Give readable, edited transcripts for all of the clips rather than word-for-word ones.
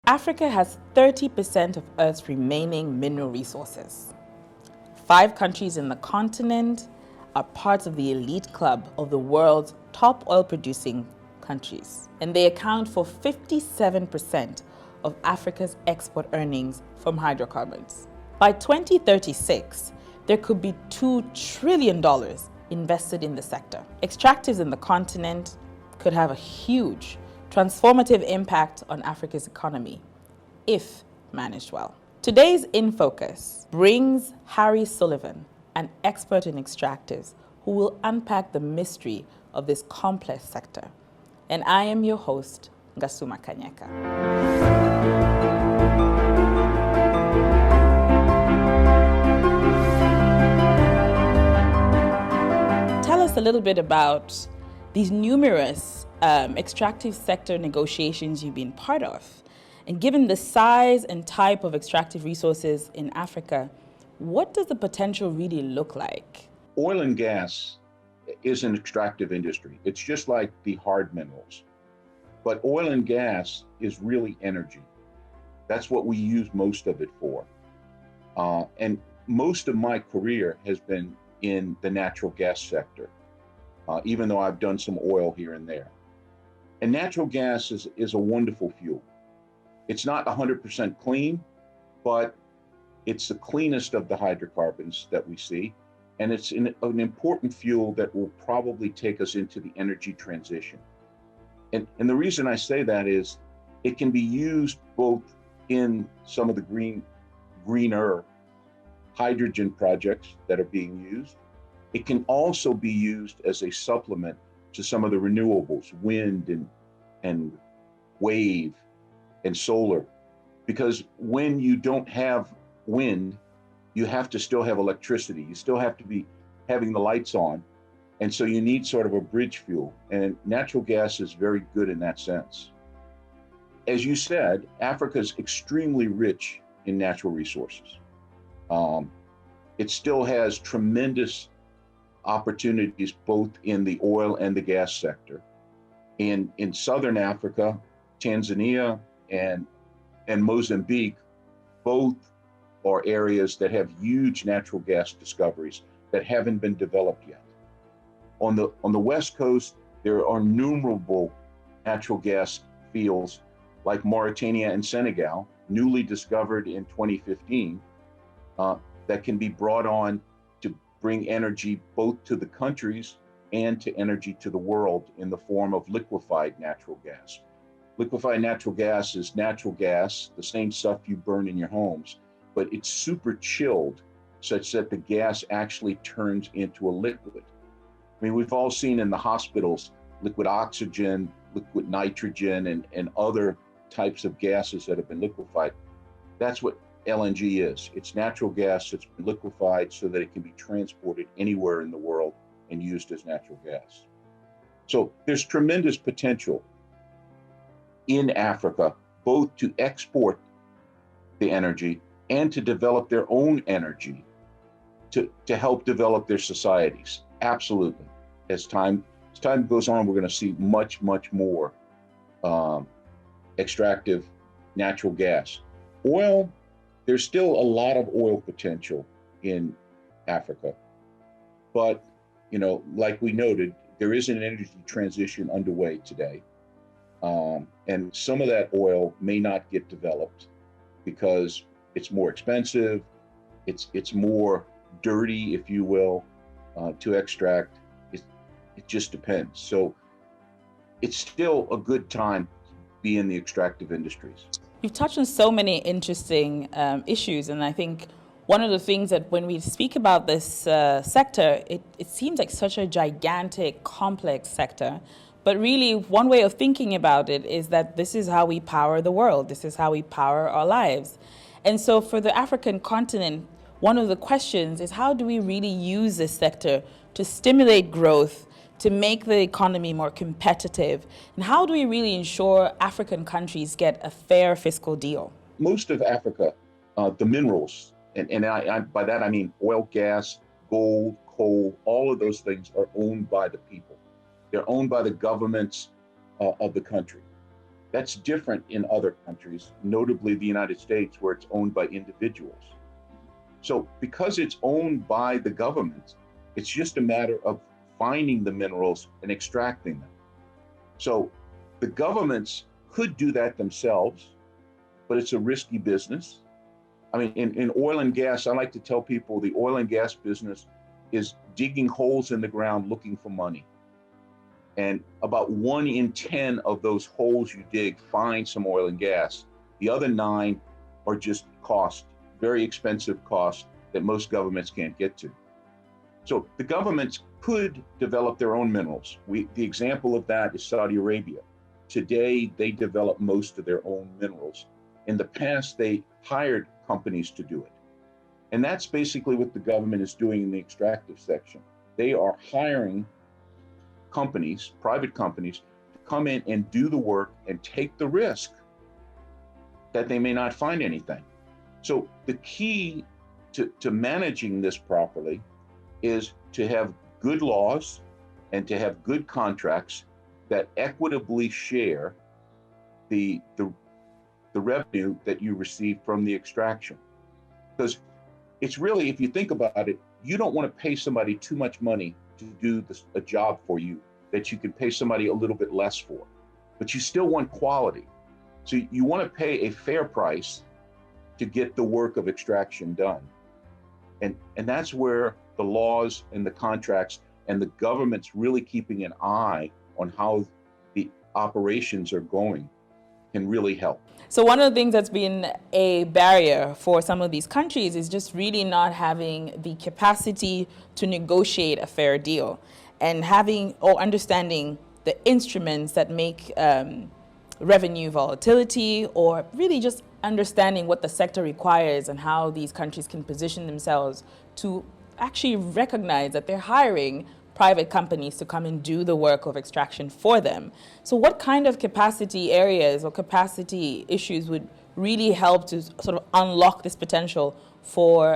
Africa has 30% of Earth's remaining mineral resources. 5 countries in the continent are parts of the elite club of the world's top oil-producing countries, and they account for 57% of Africa's export earnings from hydrocarbons. By 2036, there could be $2 trillion invested in the sector. Extractives in the continent could have a huge transformative impact on Africa's economy if managed well. Today's In Focus brings Harry Sullivan, an expert in extractives, who will unpack the mystery of this complex sector. And I am your host, Ngasuma Kanyeka. Tell us a little bit about these numerous extractive sector negotiations you've been part of. And given the size and type of extractive resources in Africa, what does the potential really look like? Oil and gas is an extractive industry. It's just like the hard minerals. But oil and gas is really energy. That's what we use most of it for. And most of my career has been in the natural gas sector, even though I've done some oil here and there. And natural gas is a wonderful fuel. It's not 100% clean, but it's the cleanest of the hydrocarbons that we see. And it's an important fuel that will probably take us into the energy transition. And the reason I say that is it can be used both in some of the greener hydrogen projects that are being used. It can also be used as a supplement to some of the renewables, wind and wave and solar, because when you don't have wind, you have to still have electricity. You still have to be having the lights on. And so you need sort of a bridge fuel. And natural gas is very good in that sense. As you said, Africa is extremely rich in natural resources. It still has tremendous opportunities both in the oil and the gas sector. In Southern Africa, Tanzania and Mozambique, both are areas that have huge natural gas discoveries that haven't been developed yet. On the West Coast, there are innumerable natural gas fields like Mauritania and Senegal, newly discovered in 2015, that can be brought on to bring energy both to the countries and to energy to the world in the form of liquefied natural gas. Liquefied natural gas is natural gas, the same stuff you burn in your homes, but it's super chilled such that the gas actually turns into a liquid. I mean, we've all seen in the hospitals liquid oxygen, liquid nitrogen, and other types of gases that have been liquefied. That's what LNG is. It's natural gas that's been liquefied so that it can be transported anywhere in the world and used as natural gas. So there's tremendous potential in Africa, both to export the energy and to develop their own energy to help develop their societies. Absolutely. As time goes on, we're going to see much, much more extractive natural gas. Oil, there's still a lot of oil potential in Africa. But, like we noted, there is an energy transition underway today. And some of that oil may not get developed because it's more expensive, it's more dirty, if you will, to extract. It just depends. So it's still a good time to be in the extractive industries. You've touched on so many interesting issues, and I think one of the things that when we speak about this sector, it seems like such a gigantic, complex sector. But really, one way of thinking about it is that this is how we power the world. This is how we power our lives. And so for the African continent, one of the questions is how do we really use this sector to stimulate growth, to make the economy more competitive? And how do we really ensure African countries get a fair fiscal deal? Most of Africa, the minerals, and I by that I mean oil, gas, gold, coal, all of those things are owned by the people. They're owned by the governments of the country. That's different in other countries, notably the United States, where it's owned by individuals. So because it's owned by the government, it's just a matter of finding the minerals and extracting them. So the governments could do that themselves, but it's a risky business. I mean, in oil and gas, I like to tell people the oil and gas business is digging holes in the ground looking for money. And about 1 in 10 of those holes you dig find some oil and gas. The other 9 are just cost, very expensive costs that most governments can't get to. So the governments could develop their own minerals. The example of that is Saudi Arabia. Today, they develop most of their own minerals. In the past, they hired companies to do it. And that's basically what the government is doing in the extractive section. They are hiring companies, private companies, to come in and do the work and take the risk that they may not find anything. So the key to managing this properly is to have good laws and to have good contracts that equitably share the revenue that you receive from the extraction. Because it's really, if you think about it, you don't want to pay somebody too much money to do a job for you that you can pay somebody a little bit less for, but you still want quality. So you want to pay a fair price to get the work of extraction done. And that's where the laws and the contracts and the government's really keeping an eye on how the operations are going can really help. So one of the things that's been a barrier for some of these countries is just really not having the capacity to negotiate a fair deal and having or understanding the instruments that make revenue volatility, or really just understanding what the sector requires and how these countries can position themselves to actually recognize that they're hiring private companies to come and do the work of extraction for them. So what kind of capacity areas or capacity issues would really help to sort of unlock this potential for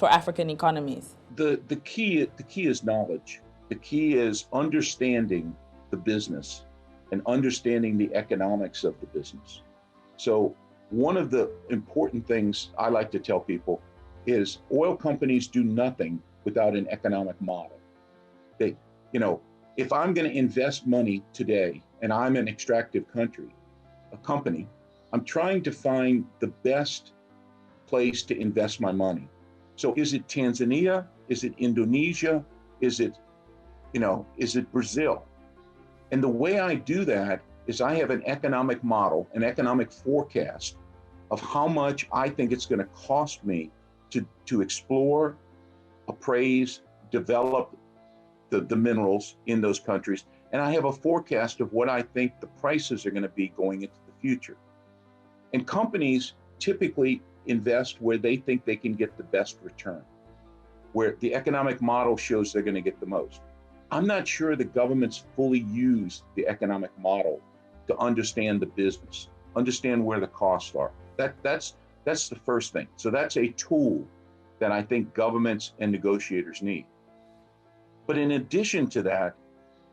African economies? The key is knowledge. The key is understanding the business and understanding the economics of the business. So one of the important things I like to tell people is oil companies do nothing without an economic model. They, if I'm going to invest money today and I'm an extractive company, I'm trying to find the best place to invest my money. So is it Tanzania? Is it Indonesia? Is it Brazil? And the way I do that is I have an economic model, an economic forecast of how much I think it's going to cost me to explore, appraise, develop the minerals in those countries. And I have a forecast of what I think the prices are going to be going into the future. And companies typically invest where they think they can get the best return, where the economic model shows they're going to get the most. I'm not sure the governments fully use the economic model to understand the business, understand where the costs are. That's the first thing. So that's a tool that I think governments and negotiators need. But in addition to that,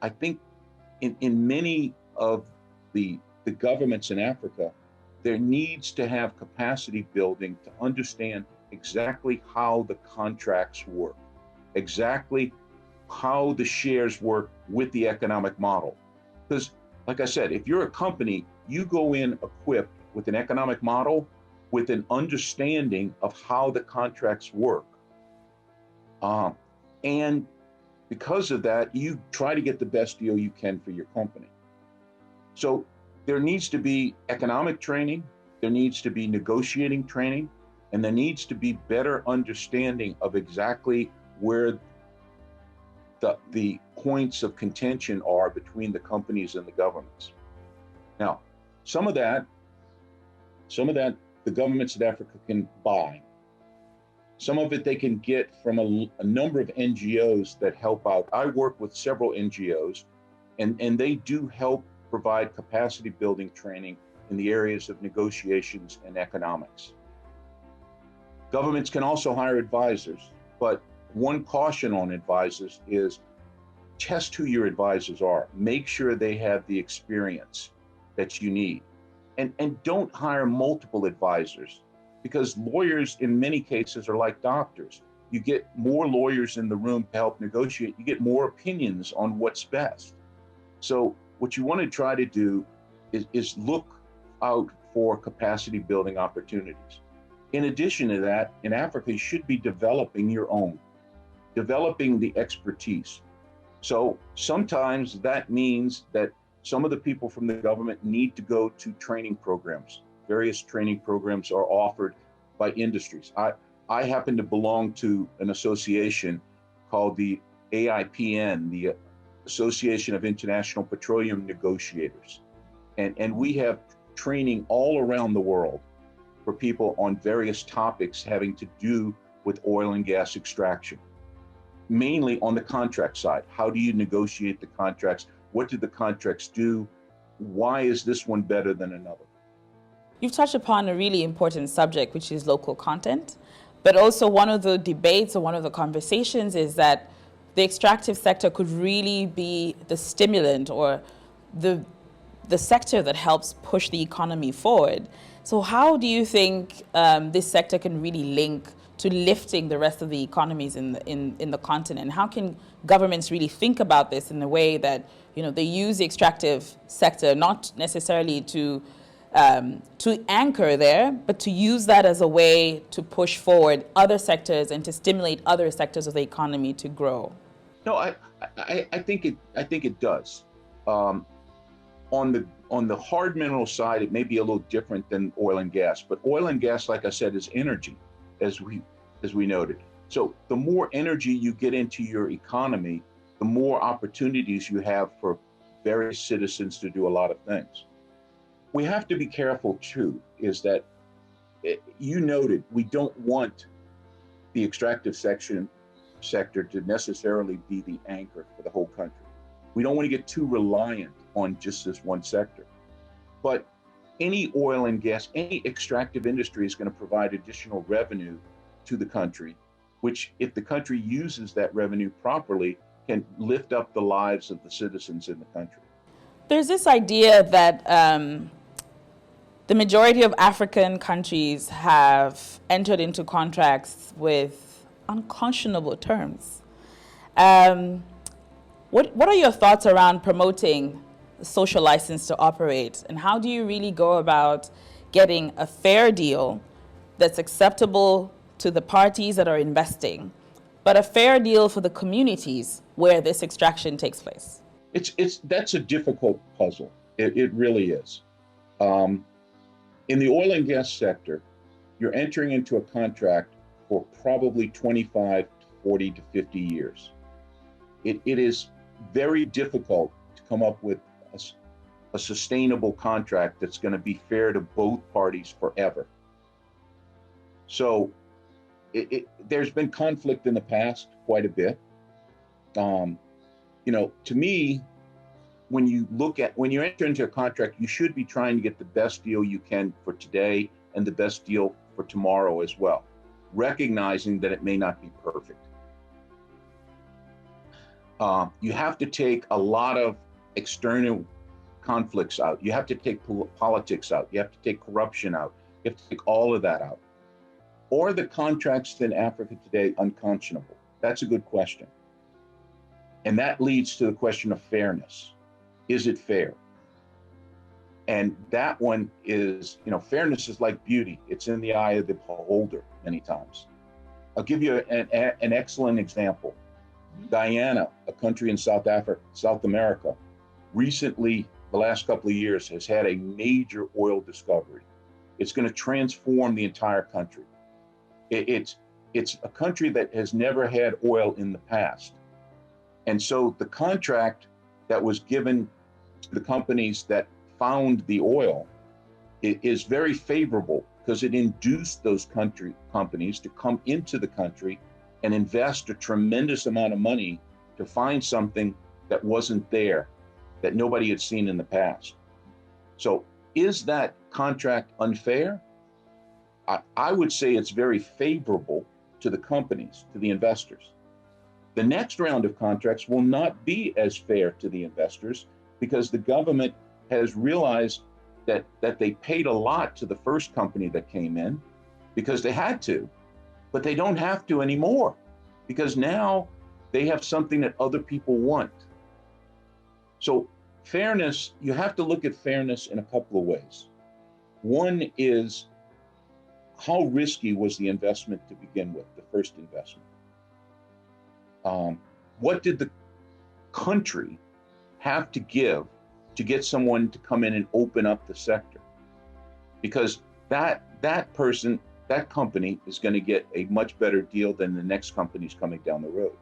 I think in many of the governments in Africa, there needs to have capacity building to understand exactly how the contracts work, exactly how the shares work with the economic model. Because, like I said, if you're a company, you go in equipped with an economic model, with an understanding of how the contracts work. And because of that, you try to get the best deal you can for your company. So there needs to be economic training, there needs to be negotiating training, and there needs to be better understanding of exactly where the points of contention are between the companies and the governments. Now, some of that the governments of Africa can buy. Some of it they can get from a number of NGOs that help out. I work with several NGOs, and they do help provide capacity building training in the areas of negotiations and economics. Governments can also hire advisors, but one caution on advisors is test who your advisors are. Make sure they have the experience that you need. And don't hire multiple advisors, because lawyers in many cases are like doctors. You get more lawyers in the room to help negotiate, you get more opinions on what's best. So what you want to try to do is look out for capacity building opportunities. In addition to that, in Africa, you should be developing your own, developing the expertise. So sometimes that means that some of the people from the government need to go to training programs. Various training programs are offered by industries. I happen to belong to an association called the AIPN, the Association of International Petroleum Negotiators. And we have training all around the world for people on various topics having to do with oil and gas extraction, mainly on the contract side. How do you negotiate the contracts? What do the contracts do? Why is this one better than another? You've touched upon a really important subject, which is local content. But also one of the debates or one of the conversations is that the extractive sector could really be the stimulant or the sector that helps push the economy forward. So how do you think this sector can really link to lifting the rest of the economies in the continent? How can governments really think about this in a way that, you know, they use the extractive sector not necessarily to anchor there, but to use that as a way to push forward other sectors and to stimulate other sectors of the economy to grow? No, I think it does. On the hard mineral side, it may be a little different than oil and gas, but oil and gas, like I said, is energy, as we noted. So the more energy you get into your economy, the more opportunities you have for various citizens to do a lot of things. We have to be careful too, is that you noted we don't want the extractive sector to necessarily be the anchor for the whole country. We don't want to get too reliant on just this one sector. But any oil and gas, any extractive industry is going to provide additional revenue to the country, which, if the country uses that revenue properly, can lift up the lives of the citizens in the country. There's this idea that the majority of African countries have entered into contracts with unconscionable terms. What are your thoughts around promoting social license to operate, and how do you really go about getting a fair deal that's acceptable to the parties that are investing, but a fair deal for the communities where this extraction takes place? That's a difficult puzzle. It really is. In the oil and gas sector, you're entering into a contract for probably 25 to 40 to 50 years. It is very difficult to come up with a sustainable contract that's going to be fair to both parties forever. So there's been conflict in the past quite a bit. To me, when you enter into a contract, you should be trying to get the best deal you can for today and the best deal for tomorrow as well, recognizing that it may not be perfect. You have to take a lot of external conflicts out. You have to take politics out. You have to take corruption out. You have to take all of that out. Or the contracts in Africa today unconscionable? That's a good question. And that leads to the question of fairness. Is it fair? And that one is, fairness is like beauty. It's in the eye of the beholder many times. I'll give you an excellent example. Guyana, a country in South America, recently, the last couple of years, has had a major oil discovery. It's going to transform the entire country. It's a country that has never had oil in the past. And so the contract that was given to the companies that found the oil is very favorable, because it induced those companies to come into the country and invest a tremendous amount of money to find something that wasn't there, that nobody had seen in the past. So is that contract unfair? I would say it's very favorable to the companies, to the investors. The next round of contracts will not be as fair to the investors, because the government has realized that they paid a lot to the first company that came in because they had to, but they don't have to anymore because now they have something that other people want. So fairness, you have to look at fairness in a couple of ways. One is, how risky was the investment to begin with, the first investment? What did the country have to give to get someone to come in and open up the sector? Because that person, that company is going to get a much better deal than the next company's coming down the road.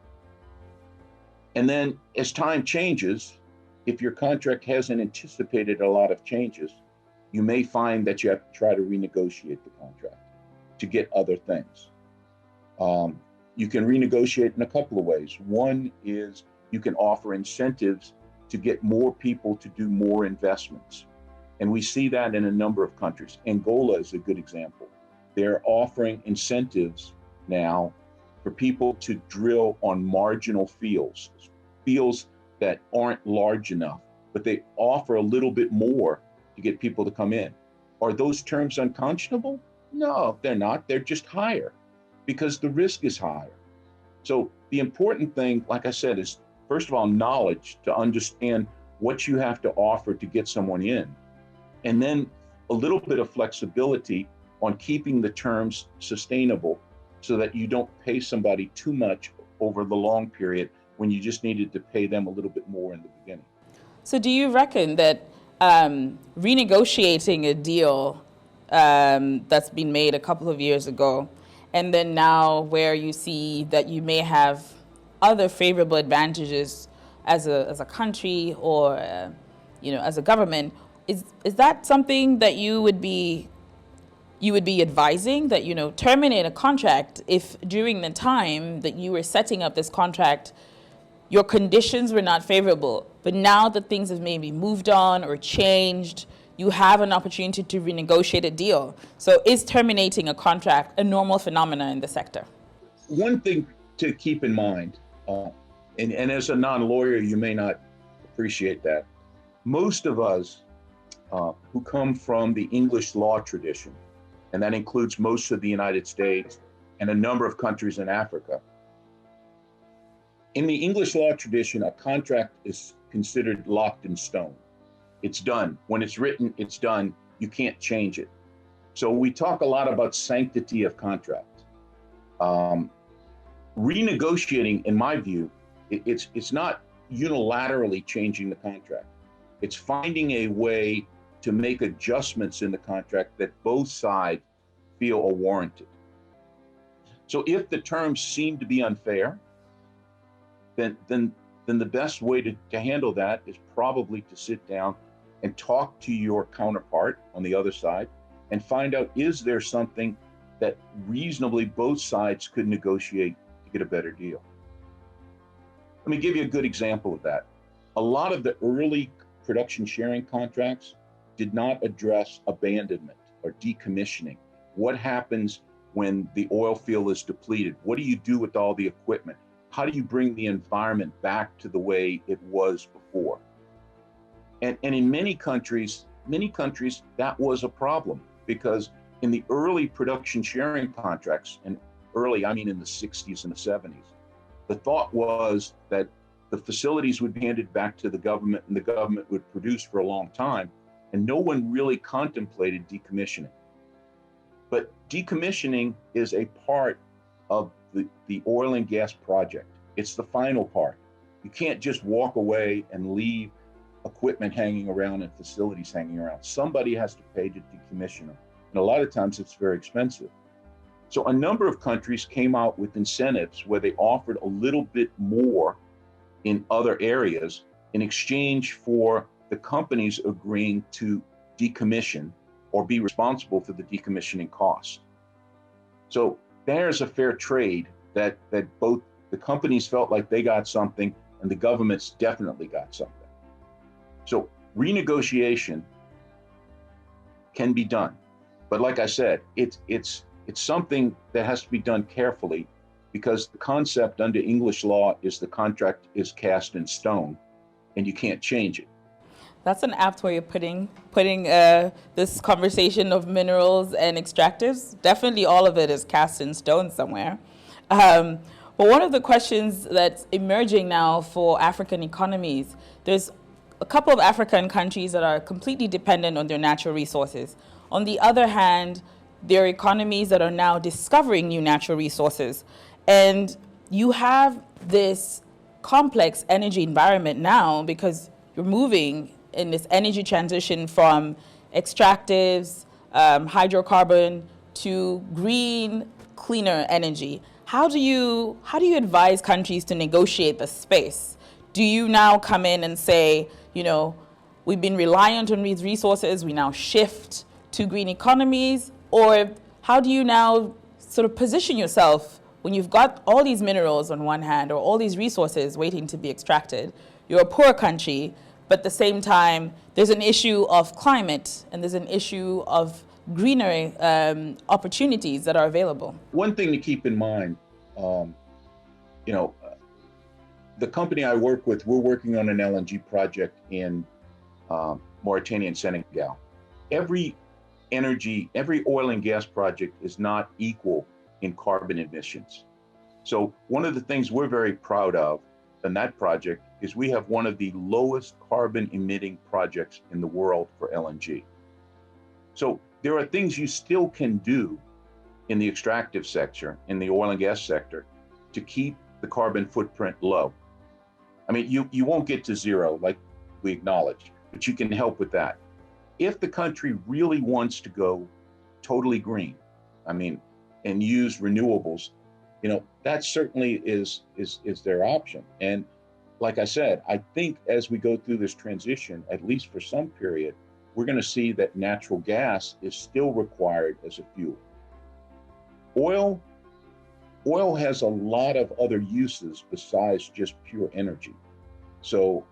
And then as time changes, if your contract hasn't anticipated a lot of changes, you may find that you have to try to renegotiate the contract to get other things. You can renegotiate in a couple of ways. One is you can offer incentives to get more people to do more investments. And we see that in a number of countries. Angola is a good example. They're offering incentives now for people to drill on marginal fields that aren't large enough, but they offer a little bit more to get people to come in. Are those terms unconscionable? No, they're not. They're just higher because the risk is higher. So the important thing, like I said, is first of all, knowledge to understand what you have to offer to get someone in. And then a little bit of flexibility on keeping the terms sustainable so that you don't pay somebody too much over the long period when you just needed to pay them a little bit more in the beginning. So do you reckon that renegotiating a deal that's been made a couple of years ago, and then now where you see that you may have other favorable advantages as a country or as a government, is that something that you would be advising, that terminate a contract if during the time that you were setting up this contract your conditions were not favorable, but now that things have maybe moved on or changed, you have an opportunity to renegotiate a deal? So is terminating a contract a normal phenomenon in the sector? One thing to keep in mind, and as a non-lawyer, you may not appreciate that. Most of us who come from the English law tradition, and that includes most of the United States and a number of countries in Africa. In the English law tradition, a contract is considered locked in stone. It's done. When it's written, it's done. You can't change it. So we talk a lot about sanctity of contract. Renegotiating, in my view, it's not unilaterally changing the contract. It's finding a way to make adjustments in the contract that both sides feel are warranted. So if the terms seem to be unfair, then the best way to handle that is probably to sit down and talk to your counterpart on the other side and find out, is there something that reasonably both sides could negotiate to get a better deal? Let me give you a good example of that. A lot of the early production sharing contracts did not address abandonment or decommissioning. What happens when the oil field is depleted? What do you do with all the equipment? How do you bring the environment back to the way it was before? And in many countries, that was a problem, because in the early production sharing contracts, and early, I mean in the 60s and the 70s, the thought was that the facilities would be handed back to the government and the government would produce for a long time, and no one really contemplated decommissioning. But decommissioning is a part of the oil and gas project. It's the final part. You can't just walk away and leave equipment hanging around and facilities hanging around. Somebody has to pay to decommission them. And a lot of times it's very expensive. So a number of countries came out with incentives where they offered a little bit more in other areas in exchange for the companies agreeing to decommission or be responsible for the decommissioning costs. So there's a fair trade that both the companies felt like they got something and the governments definitely got something. So renegotiation can be done. But like I said, it's something that has to be done carefully, because the concept under English law is the contract is cast in stone and you can't change it. That's an apt way of putting this conversation of minerals and extractives. Definitely all of it is cast in stone somewhere. Um, but one of the questions that's emerging now for African economies, there's a couple of African countries that are completely dependent on their natural resources. On the other hand, there are economies that are now discovering new natural resources. And you have this complex energy environment now because you're moving in this energy transition from extractives, hydrocarbon to green, cleaner energy. How do you advise countries to negotiate the space? Do you now come in and say, we've been reliant on these resources, we now shift to green economies? Or how do you now sort of position yourself when you've got all these minerals on one hand or all these resources waiting to be extracted? You're a poor country, but at the same time, there's an issue of climate and there's an issue of greener opportunities that are available. One thing to keep in mind, the company I work with, we're working on an LNG project in Mauritania and Senegal. Every oil and gas project is not equal in carbon emissions. So one of the things we're very proud of in that project is we have one of the lowest carbon emitting projects in the world for LNG. So there are things you still can do in the extractive sector, in the oil and gas sector, to keep the carbon footprint low. I mean, you won't get to zero, like we acknowledge, but you can help with that. If the country really wants to go totally green, and use renewables, that certainly is their option. And like I said, I think as we go through this transition, at least for some period, we're going to see that natural gas is still required as a fuel. Oil has a lot of other uses besides just pure energy. So,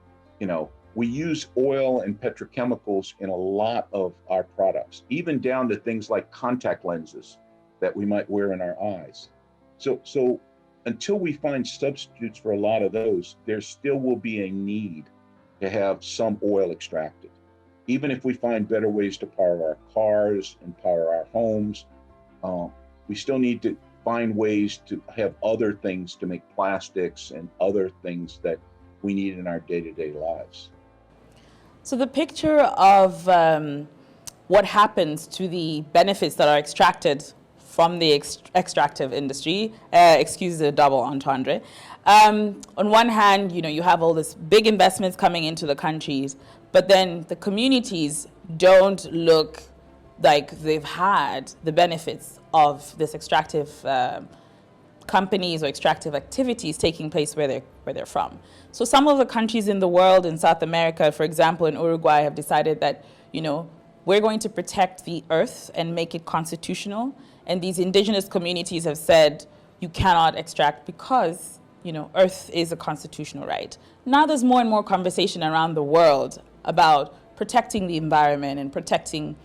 we use oil and petrochemicals in a lot of our products, even down to things like contact lenses that we might wear in our eyes. So until we find substitutes for a lot of those, there still will be a need to have some oil extracted. Even if we find better ways to power our cars and power our homes, we still need to find ways to have other things to make plastics and other things that we need in our day-to-day lives. So the picture of what happens to the benefits that are extracted from the extractive industry, excuse the double entendre. On one hand, you have all this big investments coming into the countries, but then the communities don't look like they've had the benefits of this extractive companies or extractive activities taking place where they're from. So some of the countries in the world, in South America, for example, in Uruguay, have decided that, we're going to protect the earth and make it constitutional. And these indigenous communities have said, you cannot extract because, earth is a constitutional right. Now there's more and more conversation around the world about protecting the environment and protecting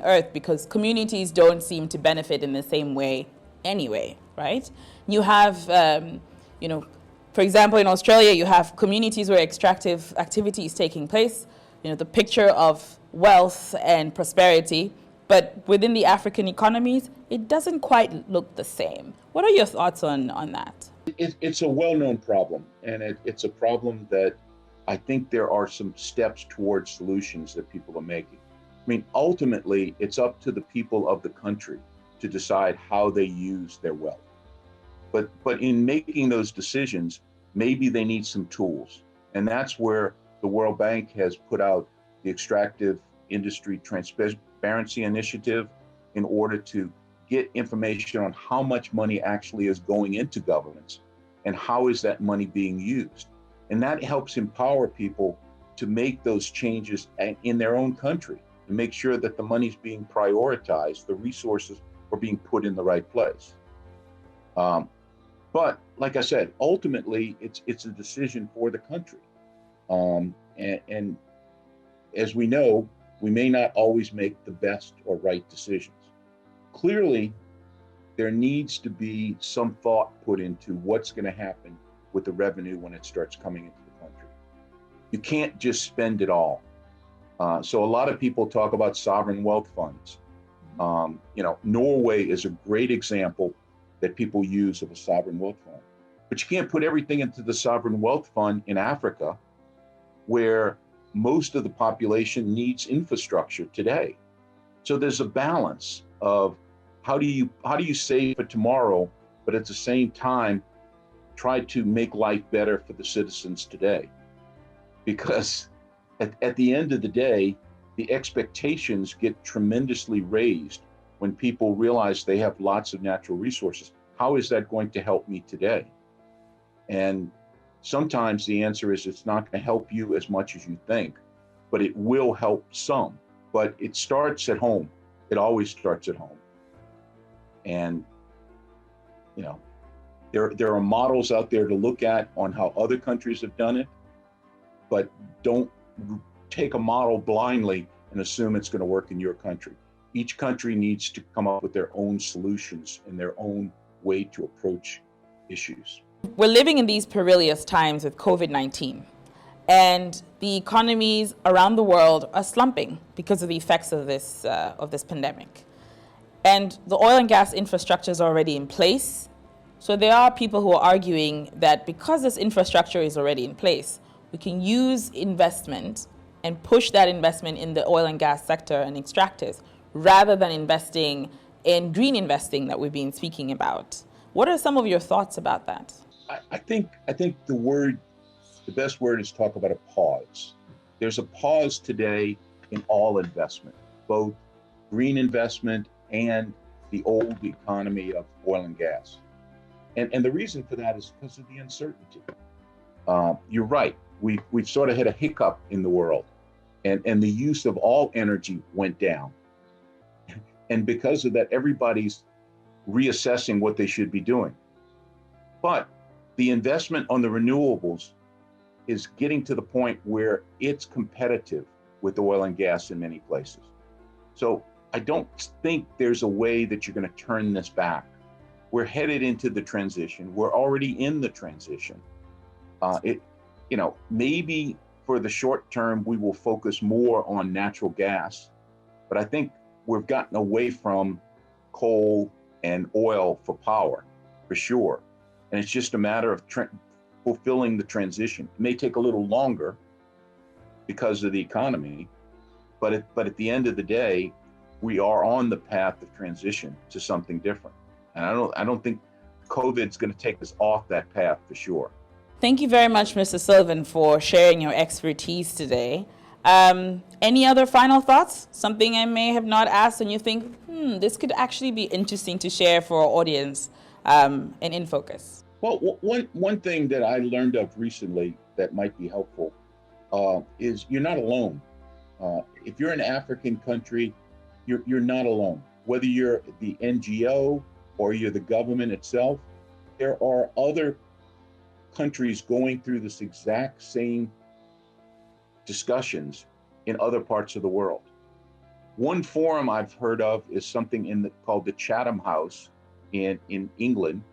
earth because communities don't seem to benefit in the same way anyway, right? You have, for example, in Australia, you have communities where extractive activity is taking place, the picture of wealth and prosperity, but within the African economies, it doesn't quite look the same. What are your thoughts on that? It's a well-known problem, and it's a problem that I think there are some steps towards solutions that people are making. Ultimately, it's up to the people of the country to decide how they use their wealth. But in making those decisions, maybe they need some tools. And that's where the World Bank has put out the Extractive Industry Transparency Initiative in order to get information on how much money actually is going into governments and how is that money being used. And that helps empower people to make those changes in their own country, to make sure that the money's being prioritized, the resources are being put in the right place. But like I said, ultimately, it's a decision for the country. And as we know, we may not always make the best or right decisions. Clearly, there needs to be some thought put into what's going to happen with the revenue when it starts coming into the country. You can't just spend it all. So a lot of people talk about sovereign wealth funds. Norway is a great example that people use of a sovereign wealth fund. But you can't put everything into the sovereign wealth fund in Africa, where most of the population needs infrastructure today. So there's a balance of how do you save for tomorrow, but at the same time try to make life better for the citizens today. Because at the end of the day, the expectations get tremendously raised when people realize they have lots of natural resources. How is that going to help me today? And sometimes the answer is it's not going to help you as much as you think, but it will help some. But it starts at home. It always starts at home. And, there are models out there to look at on how other countries have done it, but don't take a model blindly and assume it's going to work in your country. Each country needs to come up with their own solutions and their own way to approach issues. We're living in these perilous times with COVID-19, and the economies around the world are slumping because of the effects of this pandemic. And the oil and gas infrastructure is already in place. So there are people who are arguing that because this infrastructure is already in place, we can use investment and push that investment in the oil and gas sector and extractives rather than investing in green investing that we've been speaking about. What are some of your thoughts about that? I think the best word is talk about a pause. There's a pause today in all investment, both green investment and the old economy of oil and gas. And the reason for that is because of the uncertainty. You're right. We've sort of hit a hiccup in the world, and the use of all energy went down. And because of that, everybody's reassessing what they should be doing. But the investment on the renewables is getting to the point where it's competitive with oil and gas in many places. So I don't think there's a way that you're going to turn this back. We're headed into the transition. We're already in the transition. Maybe for the short term, we will focus more on natural gas, but I think we've gotten away from coal and oil for power, for sure. And it's just a matter of fulfilling the transition. It may take a little longer because of the economy, but at the end of the day, we are on the path of transition to something different. And I don't think COVID's going to take us off that path for sure. Thank you very much, Mr. Sullivan, for sharing your expertise today. Any other final thoughts? Something I may have not asked and you think, this could actually be interesting to share for our audience and in focus? Well, one thing that I learned of recently that might be helpful is you're not alone. If you're an African country, you're not alone. Whether you're the NGO or you're the government itself, there are other countries going through this exact same discussions in other parts of the world. One forum I've heard of is something called the Chatham House in England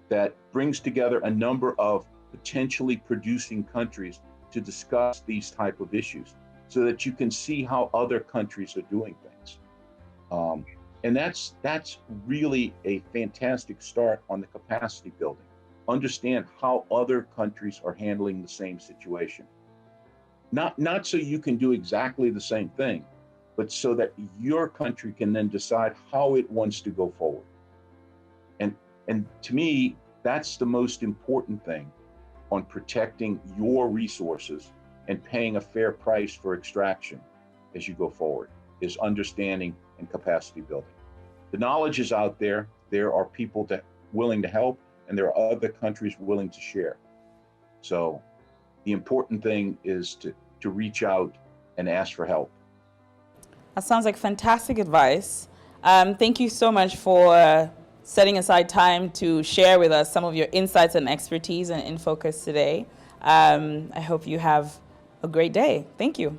that brings together a number of potentially producing countries to discuss these type of issues so that you can see how other countries are doing things. And that's really a fantastic start on the capacity building. Understand how other countries are handling the same situation. Not so you can do exactly the same thing, but so that your country can then decide how it wants to go forward. And to me, that's the most important thing on protecting your resources and paying a fair price for extraction as you go forward, is understanding and capacity building. The knowledge is out there. There are people willing to help, and there are other countries willing to share. So the important thing is to reach out and ask for help. That sounds like fantastic advice. Thank you so much for setting aside time to share with us some of your insights and expertise and in focus today. I hope you have a great day. Thank you.